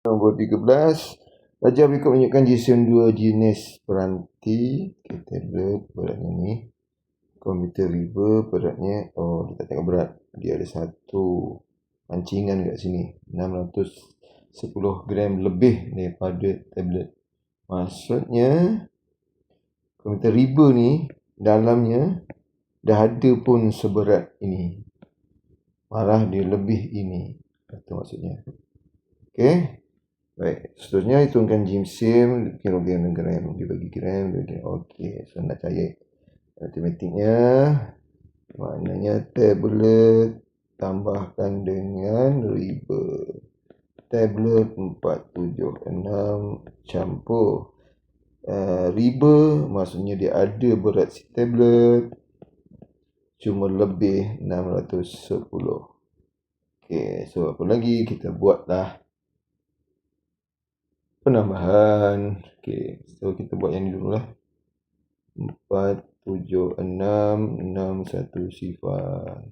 Nombor 13. Raja berikut menunjukkan GSM 2 jenis peranti. Okay, tablet beratnya ni. Komputer river beratnya, dia tak tengok berat. Dia ada satu pancingan kat sini. 610 gram lebih daripada tablet. Maksudnya komputer river ni dalamnya dah ada pun seberat ini. Marah dia lebih ini. Itu maksudnya. Okey. Baik, seterusnya hitungkan GSM, kilogram dan gram, dibagi gram, okey, so nak cari matematiknya, maknanya tablet tambahkan dengan riba. Tablet 476 campur riba, maksudnya dia ada berat si tablet, cuma lebih 610. Okey, so apa lagi, kita buatlah penambahan. Okey, so kita buat yang ni dulu lah. 4, 7, 6, 6, 1 sifar.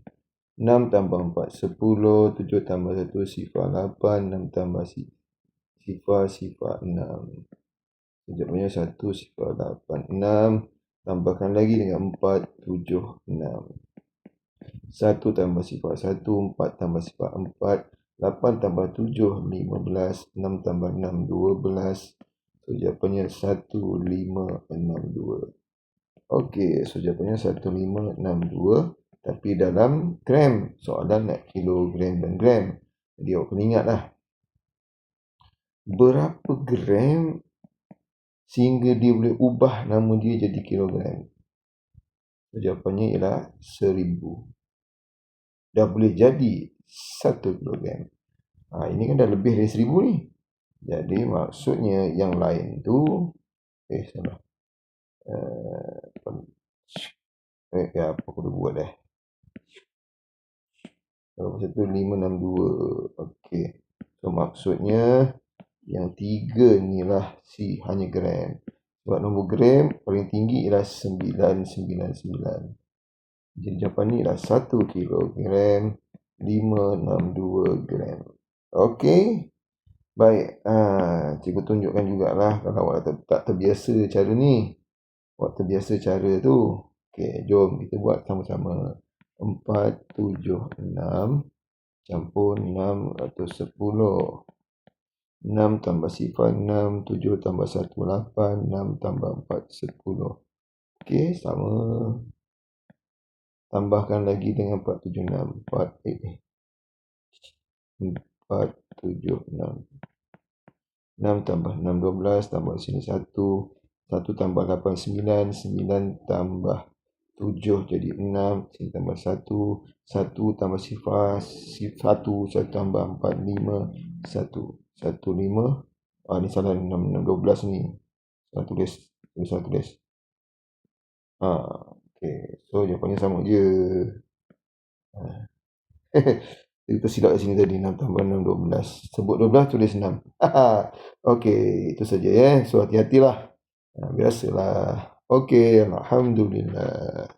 6 tambah 4, 10, 7 tambah 1 sifar 8, 6 tambah sifar 6. Sekejapnya 1 sifar 8, 6. Tambahkan lagi dengan 4, 7, 6. 1 tambah sifar 1, 4 tambah sifar 4. 8 tambah 7, 15. 6 tambah 6, 12. So, jawapannya 1562. Okey, so jawapannya 1562. Tapi dalam gram. Soalan nak kilogram dan gram. Jadi awak kena ingatlah. Berapa gram sehingga dia boleh ubah nama dia jadi kilogram? So, jawapannya ialah 1000. Dah boleh jadi 1 kilogram. Ini kan dah lebih dari 1000 ni. Jadi maksudnya yang lain tu salah. Apa aku dah buat dah. Kalau macam tu 562. Okey. So maksudnya yang 3 ni lah hanya gram. Sebab nombor gram paling tinggi ialah 999. Jadi jawapan ni ialah 1 kilogram 562 gram. Okey. Baik, cikgu tunjukkan jugalah kalau awak tak terbiasa cara ni. Awak terbiasa cara tu. Okey, jom kita buat sama-sama. 4, 7, 6 campur 610. 6 tambah sifar 6, 7 tambah 1, 8, 6 tambah 4, 10. Okey, sama. Tambahkan lagi dengan 476. 476. 6 tambah 6, 12. Tambah sini 1. 1 tambah 8, 9. 9 tambah 7 jadi 6. Sini tambah 1. 1 tambah sifar 1. 1 tambah 4, 5. 1. 1, 5. Ni salah 6, 12 ni. Salah tulis. Okey, so jawapannya sama je. Kita silap kat sini tadi. 6 tambah 6, 12. Sebut 12, tulis 6. Okey, itu saja ya. So hati-hatilah. Biasalah. Okey, alhamdulillah.